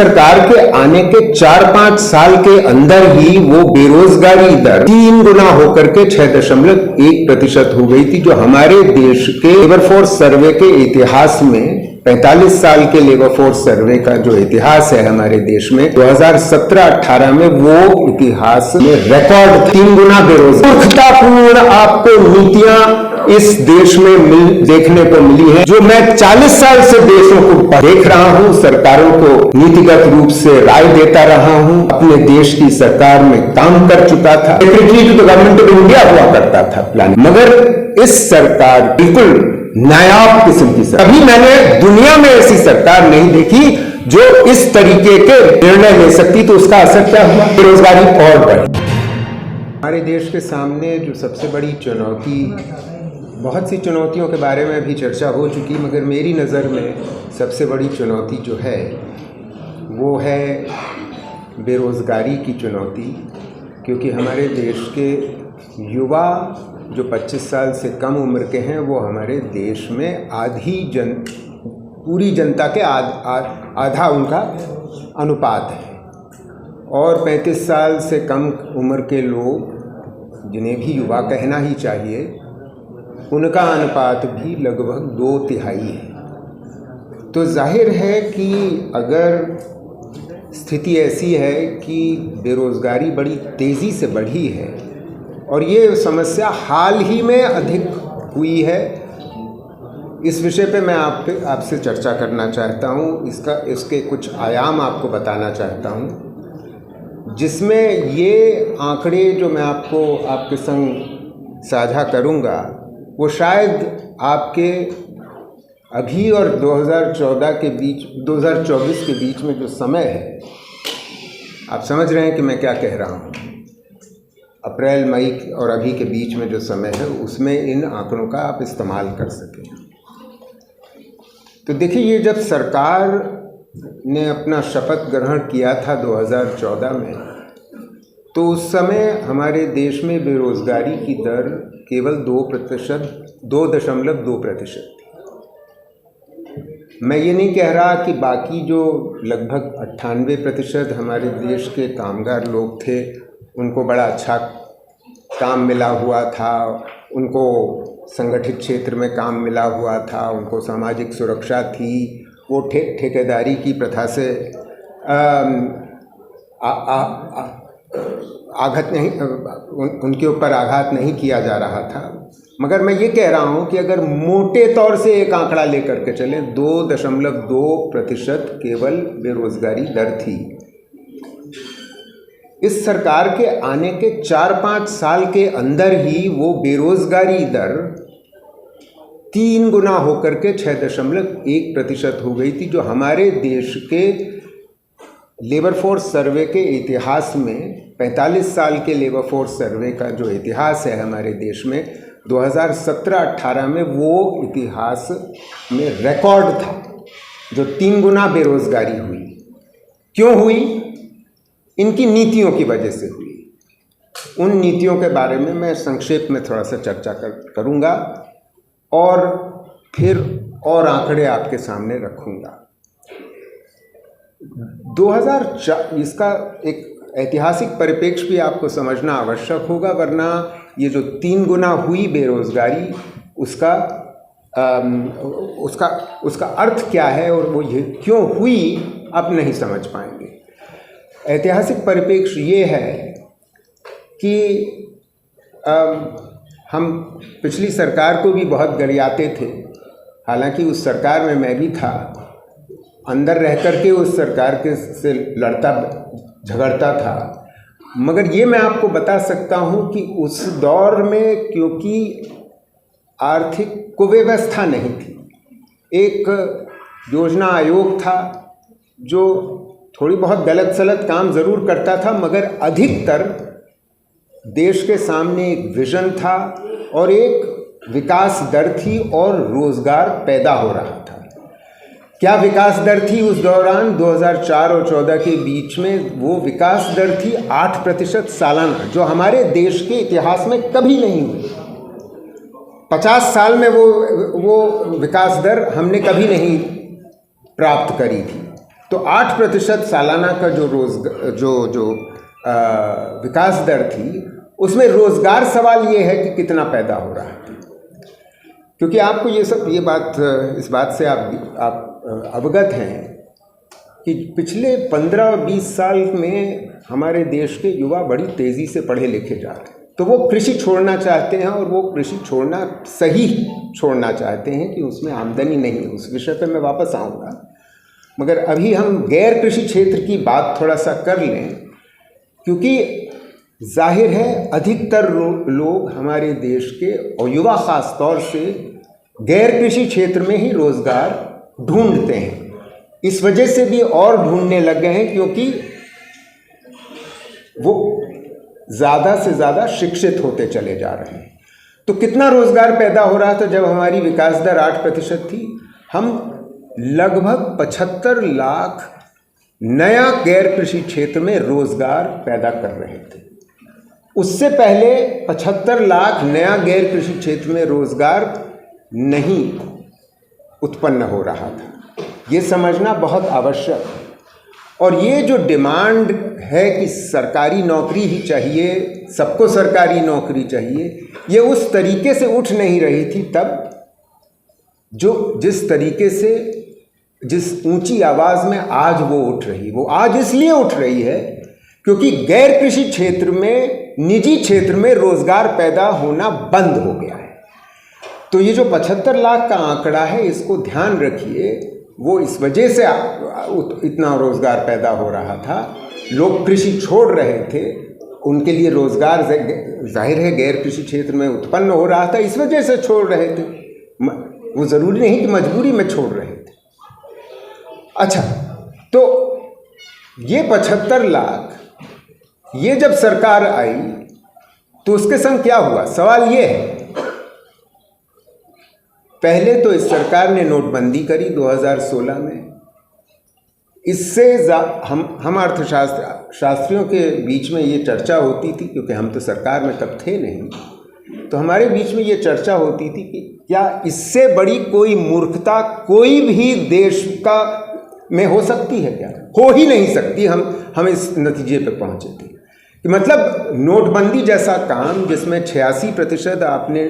सरकार के आने के 4-5 साल के अंदर ही वो बेरोजगारी दर 3 गुना होकर के 6.1% हो गई थी, जो हमारे देश के लेबर फोर्स सर्वे के इतिहास में 45 साल के लेबर फोर्स सर्वे का जो इतिहास है हमारे देश में 2017-18 में वो इतिहास में रिकॉर्ड 3 गुना बेरोजगारी। मूर्खतापूर्ण आपको नीतियां इस देश में देखने को मिली है, जो मैं 40 साल से देशों को देख रहा हूं, सरकारों को नीतिगत रूप से राय देता रहा हूं, अपने देश की सरकार में काम कर चुका था। Secretary to the government of India हुआ करता था प्लान, मगर इस सरकार बिल्कुल नायाब किस्म की सरकार। अभी मैंने दुनिया में ऐसी सरकार नहीं देखी जो इस तरीके के निर्णय ले सकती। तो उसका असर क्या हुआ? बेरोजगारी और बढ़ी। हमारे देश के सामने जो सबसे बड़ी चुनौती, बहुत सी चुनौतियों के बारे में भी चर्चा हो चुकी, मगर मेरी नज़र में सबसे बड़ी चुनौती जो है वो है बेरोज़गारी की चुनौती। क्योंकि हमारे देश के युवा जो 25 साल से कम उम्र के हैं वो हमारे देश में पूरी जनता के आधा उनका अनुपात है, और 35 साल से कम उम्र के लोग, जिन्हें भी युवा कहना ही चाहिए, उनका अनुपात भी लगभग 2/3 है। तो जाहिर है कि अगर स्थिति ऐसी है कि बेरोज़गारी बड़ी तेज़ी से बढ़ी है और ये समस्या हाल ही में अधिक हुई है, इस विषय पे मैं आपसे चर्चा करना चाहता हूँ। इसके कुछ आयाम आपको बताना चाहता हूँ, जिसमें ये आंकड़े जो मैं आपके संग साझा करूँगा वो शायद आपके अभी और 2024 के बीच में जो समय है, आप समझ रहे हैं कि मैं क्या कह रहा हूँ। अप्रैल मई और अभी के बीच में जो समय है उसमें इन आंकड़ों का आप इस्तेमाल कर सकें। तो देखिए, ये जब सरकार ने अपना शपथ ग्रहण किया था 2014 में, तो उस समय हमारे देश में बेरोज़गारी की दर केवल 2.2% थी। मैं ये नहीं कह रहा कि बाकी जो लगभग 98% हमारे देश के कामगार लोग थे उनको बड़ा अच्छा काम मिला हुआ था, उनको संगठित क्षेत्र में काम मिला हुआ था, उनको सामाजिक सुरक्षा थी, वो ठेकेदारी की प्रथा से उनके ऊपर आघात नहीं किया जा रहा था। मगर मैं ये कह रहा हूँ कि अगर मोटे तौर से एक आंकड़ा लेकर के चलें, 2.2% केवल बेरोजगारी दर थी। इस सरकार के आने के 4-5 साल के अंदर ही वो बेरोजगारी दर 3 गुना होकर के 6.1% हो गई थी, जो हमारे देश के लेबर फोर्स सर्वे के इतिहास में 45 साल के लेबर फोर्स सर्वे का जो इतिहास है हमारे देश में 2017-18 में वो इतिहास में रिकॉर्ड था, जो 3 गुना बेरोजगारी हुई। क्यों हुई? इनकी नीतियों की वजह से हुई। उन नीतियों के बारे में मैं संक्षेप में थोड़ा सा चर्चा करूँगा और फिर और आंकड़े आपके सामने रखूँगा। 2004 इसका एक ऐतिहासिक परिप्रेक्ष्य भी आपको समझना आवश्यक होगा, वरना ये जो 3 गुना हुई बेरोजगारी उसका अर्थ क्या है और वो ये क्यों हुई आप नहीं समझ पाएंगे। ऐतिहासिक परिप्रेक्ष्य ये है कि हम पिछली सरकार को भी बहुत गरियाते थे, हालांकि उस सरकार में मैं भी था, अंदर रह कर के उस सरकार के से लड़ता झगड़ता था। मगर ये मैं आपको बता सकता हूँ कि उस दौर में क्योंकि आर्थिक कुव्यवस्था नहीं थी, एक योजना आयोग था जो थोड़ी बहुत गलत सलत काम ज़रूर करता था, मगर अधिकतर देश के सामने एक विज़न था और एक विकास दर थी और रोज़गार पैदा हो रहा था। क्या विकास दर थी उस दौरान? 2004 और 14 के बीच में वो विकास दर थी 8% सालाना, जो हमारे देश के इतिहास में कभी नहीं हुई। 50 साल में वो विकास दर हमने कभी नहीं प्राप्त करी थी। तो 8% सालाना का जो विकास दर थी, उसमें रोजगार सवाल ये है कि कितना पैदा हो रहा है। क्योंकि आपको इस बात से आप अवगत हैं कि पिछले 15-20 साल में हमारे देश के युवा बड़ी तेज़ी से पढ़े लिखे जा रहे हैं। तो वो कृषि छोड़ना चाहते हैं, और वो कृषि छोड़ना सही छोड़ना चाहते हैं कि उसमें आमदनी नहीं है। उस विषय पर मैं वापस आऊँगा, मगर अभी हम गैर कृषि क्षेत्र की बात थोड़ा सा कर लें, क्योंकि जाहिर है अधिकतर लोग हमारे देश के, और युवा खास तौर से, गैर कृषि क्षेत्र में ही रोजगार ढूंढते हैं। इस वजह से भी और ढूंढने लग गए हैं क्योंकि वो ज़्यादा से ज़्यादा शिक्षित होते चले जा रहे हैं। तो कितना रोजगार पैदा हो रहा था जब हमारी विकास दर 8% थी? हम लगभग 75 लाख नया गैर कृषि क्षेत्र में रोजगार पैदा कर रहे थे। उससे पहले 75 लाख नया गैर कृषि क्षेत्र में रोजगार नहीं उत्पन्न हो रहा था। ये समझना बहुत आवश्यक है। और ये जो डिमांड है कि सरकारी नौकरी ही चाहिए, सबको सरकारी नौकरी चाहिए, ये उस तरीके से उठ नहीं रही थी तब, जिस तरीके से, जिस ऊंची आवाज़ में आज वो उठ रही। वो आज इसलिए उठ रही है क्योंकि गैर कृषि क्षेत्र में, निजी क्षेत्र में रोजगार पैदा होना बंद हो गया है। तो ये जो 75 लाख का आंकड़ा है, इसको ध्यान रखिए। वो इस वजह से इतना रोजगार पैदा हो रहा था। लोग कृषि छोड़ रहे थे, उनके लिए रोजगार जाहिर है गैर कृषि क्षेत्र में उत्पन्न हो रहा था, इस वजह से छोड़ रहे थे। वो ज़रूरी नहीं कि मजबूरी में छोड़ रहे थे। अच्छा, तो ये 75 लाख, ये जब सरकार आई तो उसके संग क्या हुआ? सवाल ये है, पहले तो इस सरकार ने नोटबंदी करी 2016 में। इससे हम अर्थशास्त्रियों के बीच में ये चर्चा होती थी, क्योंकि हम तो सरकार में तब थे नहीं, तो हमारे बीच में ये चर्चा होती थी कि क्या इससे बड़ी कोई मूर्खता कोई भी देश का में हो सकती है? क्या हो ही नहीं सकती। हम इस नतीजे पे पहुंचे थे कि मतलब नोटबंदी जैसा काम, जिसमें 86% आपने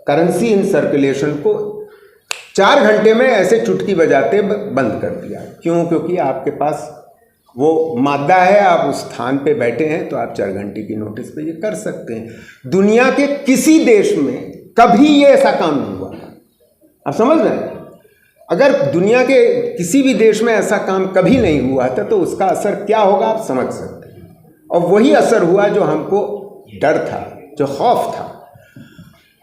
करेंसी इन सर्कुलेशन को 4 घंटे में ऐसे चुटकी बजाते बंद कर दिया। क्यों? क्योंकि आपके पास वो मादा है, आप उस स्थान पे बैठे हैं, तो आप 4 घंटे की नोटिस पे ये कर सकते हैं। दुनिया के किसी देश में कभी ये ऐसा काम नहीं हुआ था। आप समझ रहे हैं? अगर दुनिया के किसी भी देश में ऐसा काम कभी नहीं हुआ था तो उसका असर क्या होगा आप समझ सकते हैं। और वही असर हुआ जो हमको डर था, जो खौफ था।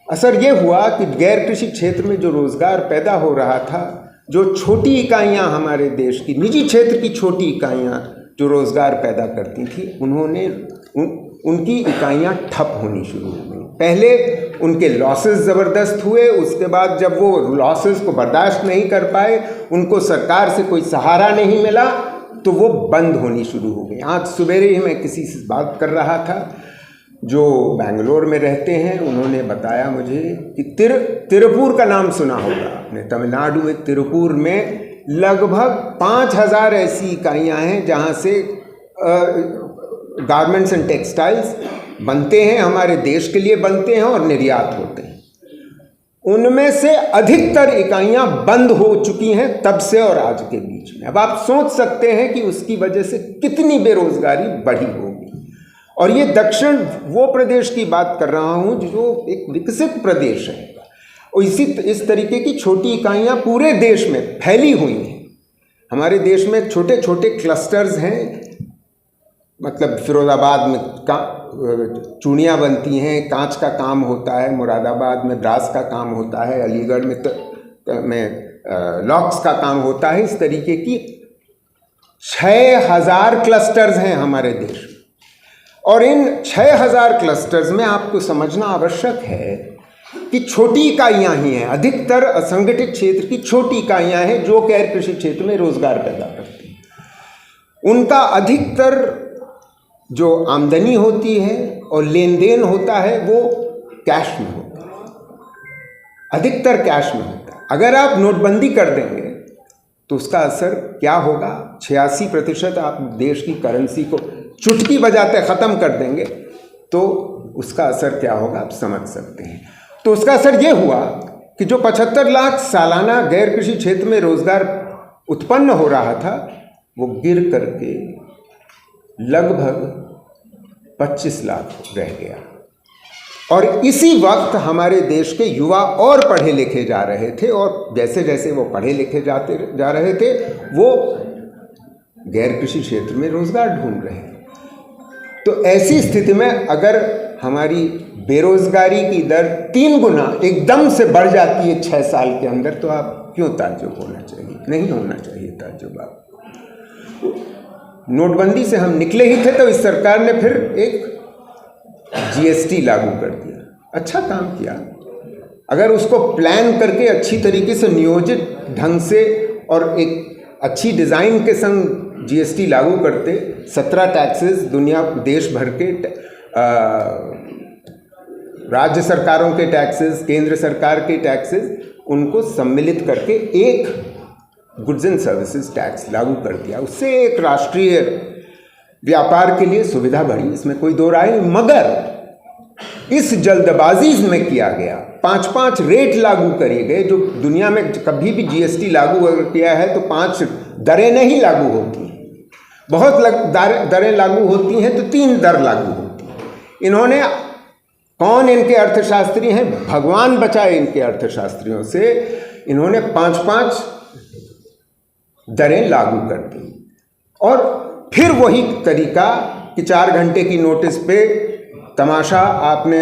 असर ये हुआ कि गैर कृषि क्षेत्र में जो रोजगार पैदा हो रहा था, जो छोटी इकाइयां हमारे देश की, निजी क्षेत्र की छोटी इकाइयां जो रोजगार पैदा करती थी, उनकी इकाइयां ठप होनी शुरू हो गई। पहले उनके लॉसेस ज़बरदस्त हुए, उसके बाद जब वो लॉसेस को बर्दाश्त नहीं कर पाए, उनको सरकार से कोई सहारा नहीं मिला, तो वो बंद होनी शुरू हो गई। आज सवेरे ही मैं किसी से बात कर रहा था जो बेंगलोर में रहते हैं, उन्होंने बताया मुझे कि तिरुपुर का नाम सुना होगा आपने, तमिलनाडु में तिरुपुर में लगभग 5000 ऐसी इकाइयां हैं जहां से गारमेंट्स एंड टेक्सटाइल्स बनते हैं, हमारे देश के लिए बनते हैं और निर्यात होते हैं। उनमें से अधिकतर इकाइयां बंद हो चुकी हैं तब से और आज के बीच में। अब आप सोच सकते हैं कि उसकी वजह से कितनी बेरोजगारी बढ़ी होगी। और ये दक्षिण वो प्रदेश की बात कर रहा हूं जो एक विकसित प्रदेश है, और इस तरीके की छोटी इकाइयां पूरे देश में फैली हुई हैं। हमारे देश में छोटे छोटे क्लस्टर्स हैं, मतलब फिरोजाबाद में चूड़ियाँ बनती हैं, कांच का काम होता है, मुरादाबाद में ब्रास का काम होता है, अलीगढ़ में लॉक्स का काम होता है। इस तरीके की 6000 क्लस्टर्स हैं हमारे देश में। और इन 6000 क्लस्टर्स में आपको समझना आवश्यक है कि छोटी इकाइयां ही हैं, अधिकतर असंगठित क्षेत्र की छोटी इकाइयां हैं जो गैर कृषि क्षेत्र में रोजगार पैदा करती हैं। उनका अधिकतर जो आमदनी होती है और लेन देन होता है वो कैश में होता है, अधिकतर कैश में होता है। अगर आप नोटबंदी कर देंगे तो उसका असर क्या होगा? 86% आप देश की करेंसी को चुटकी बजाते ख़त्म कर देंगे तो उसका असर क्या होगा आप समझ सकते हैं। तो उसका असर ये हुआ कि जो 75 लाख सालाना गैर कृषि क्षेत्र में रोजगार उत्पन्न हो रहा था वो गिर करके लगभग 25 लाख रह गया। और इसी वक्त हमारे देश के युवा और पढ़े लिखे जा रहे थे, और जैसे जैसे वो पढ़े लिखे जा रहे थे वो गैर कृषि क्षेत्र में रोजगार ढूंढ रहे हैं। तो ऐसी स्थिति में अगर हमारी बेरोजगारी की दर 3 गुना एकदम से बढ़ जाती है 6 साल के अंदर, तो आप क्यों ताज्जुब होना चाहिए? नहीं होना चाहिए ताज्जुब आपको। नोटबंदी से हम निकले ही थे तो इस सरकार ने फिर एक जीएसटी लागू कर दिया। अच्छा काम किया। अगर उसको प्लान करके अच्छी तरीके से नियोजित ढंग से और एक अच्छी डिज़ाइन के संग जीएसटी लागू करते, 17 टैक्सेस देश भर के राज्य सरकारों के टैक्सेस, केंद्र सरकार के टैक्सेस, उनको सम्मिलित करके एक गुड्स एंड सर्विसेज टैक्स लागू कर दिया। उससे एक राष्ट्रीय व्यापार के लिए सुविधा बढ़ी, इसमें कोई दो राय नहीं। मगर इस जल्दबाजी में किया गया, 5-5 रेट लागू करे गए, जो दुनिया में कभी भी जीएसटी लागू अगर किया है तो 5 दरें नहीं लागू होती, बहुत दरें लागू होती हैं तो 3 दर लागू होती हैं। इन्होंने, कौन इनके अर्थशास्त्री हैं, भगवान बचाए इनके अर्थशास्त्रियों से, इन्होंने 5-5 दरें लागू कर दी। और फिर वही तरीका कि 4 घंटे की नोटिस पे तमाशा, आपने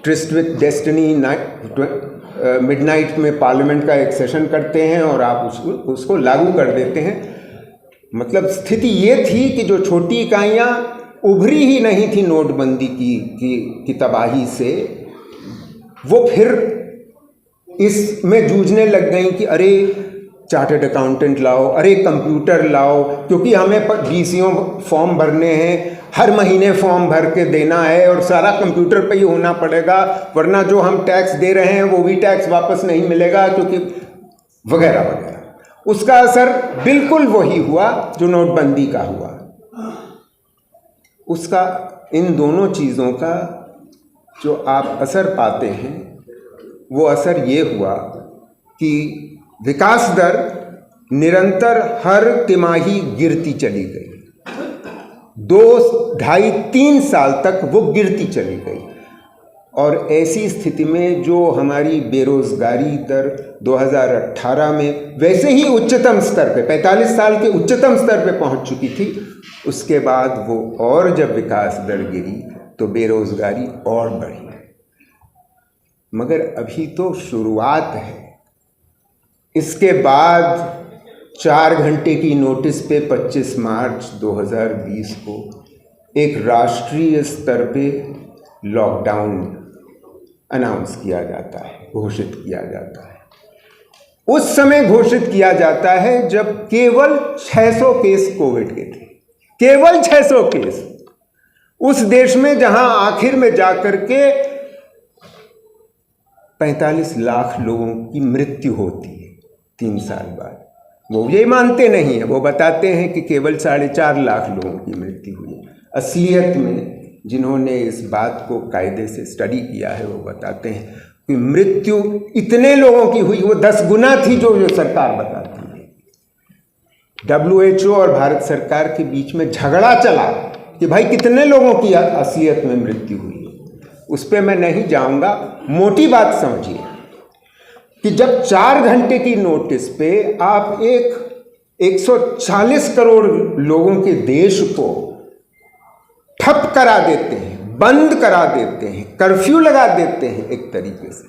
ट्रिस्ट विद डेस्टिनी मिडनाइट में पार्लियामेंट का एक सेशन करते हैं और आप उसको लागू कर देते हैं। मतलब स्थिति ये थी कि जो छोटी इकाइयाँ उभरी ही नहीं थी नोटबंदी की तबाही से, वो फिर इसमें जूझने लग गई कि अरे चार्टर्ड अकाउंटेंट लाओ, अरे कंप्यूटर लाओ, क्योंकि हमें बीसीओ फॉर्म भरने हैं, हर महीने फॉर्म भर के देना है और सारा कंप्यूटर पे ही होना पड़ेगा, वरना जो हम टैक्स दे रहे हैं वो भी टैक्स वापस नहीं मिलेगा, क्योंकि वगैरह वगैरह। उसका असर बिल्कुल वही हुआ जो नोटबंदी का हुआ। उसका, इन दोनों चीज़ों का जो आप असर पाते हैं वो असर ये हुआ कि विकास दर निरंतर हर तिमाही गिरती चली गई, 2, 2.5, 3 साल तक वो गिरती चली गई। और ऐसी स्थिति में जो हमारी बेरोजगारी दर 2018 में वैसे ही उच्चतम स्तर पे, 45 साल के उच्चतम स्तर पे पहुंच चुकी थी, उसके बाद वो और जब विकास दर गिरी तो बेरोजगारी और बढ़ी। मगर अभी तो शुरुआत है। इसके बाद 4 घंटे की नोटिस पे 25 मार्च 2020 को एक राष्ट्रीय स्तर पे लॉकडाउन अनाउंस किया जाता है, घोषित किया जाता है। उस समय घोषित किया जाता है जब केवल 600 केस कोविड के थे, केवल 600 केस, उस देश में जहां आखिर में जाकर के 45 लाख लोगों की मृत्यु होती है 3 साल बाद। वो ये मानते नहीं है, वो बताते हैं कि केवल 4.5 लाख लोगों की मृत्यु हुई। असलियत में जिन्होंने इस बात को कायदे से स्टडी किया है वो बताते हैं कि मृत्यु इतने लोगों की हुई, वो 10 गुना थी जो सरकार बताती है। WHO और भारत सरकार के बीच में झगड़ा चला कि भाई कितने लोगों की असलियत में मृत्यु हुई। उस पर मैं नहीं जाऊंगा, मोटी बात समझिए कि जब 4 घंटे की नोटिस पे आप एक 140 करोड़ लोगों के देश को ठप करा देते हैं, बंद करा देते हैं, कर्फ्यू लगा देते हैं एक तरीके से,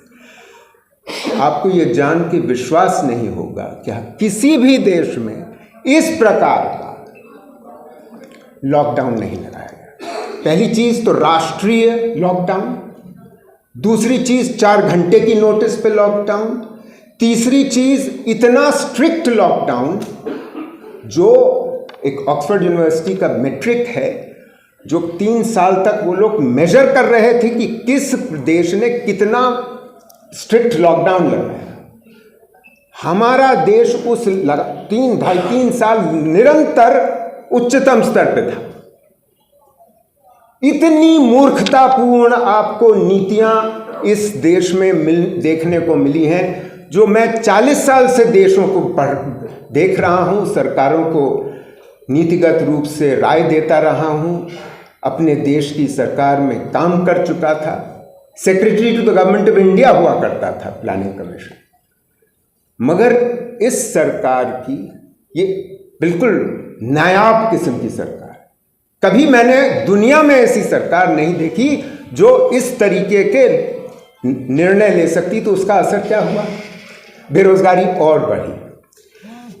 आपको ये जान के विश्वास नहीं होगा कि किसी भी देश में इस प्रकार का लॉकडाउन नहीं लगाया गया। पहली चीज तो राष्ट्रीय लॉकडाउन, दूसरी चीज 4 घंटे की नोटिस पे लॉकडाउन, तीसरी चीज इतना स्ट्रिक्ट लॉकडाउन जो एक ऑक्सफोर्ड यूनिवर्सिटी का मेट्रिक है, जो 3 साल तक वो लोग मेजर कर रहे थे कि किस देश ने कितना स्ट्रिक्ट लॉकडाउन लगाया। हमारा देश उस 3 साल निरंतर उच्चतम स्तर पे था। इतनी मूर्खतापूर्ण आपको नीतियां इस देश में देखने को मिली हैं, जो मैं 40 साल से देशों को देख रहा हूं, सरकारों को नीतिगत रूप से राय देता रहा हूं, अपने देश की सरकार में काम कर चुका था, secretary to the government of India हुआ करता था प्लानिंग कमीशन। मगर इस सरकार की ये बिल्कुल नायाब किस्म की सरकार, कभी मैंने दुनिया में ऐसी सरकार नहीं देखी जो इस तरीके के निर्णय ले सकती। तो उसका असर क्या हुआ? बेरोजगारी और बढ़ी,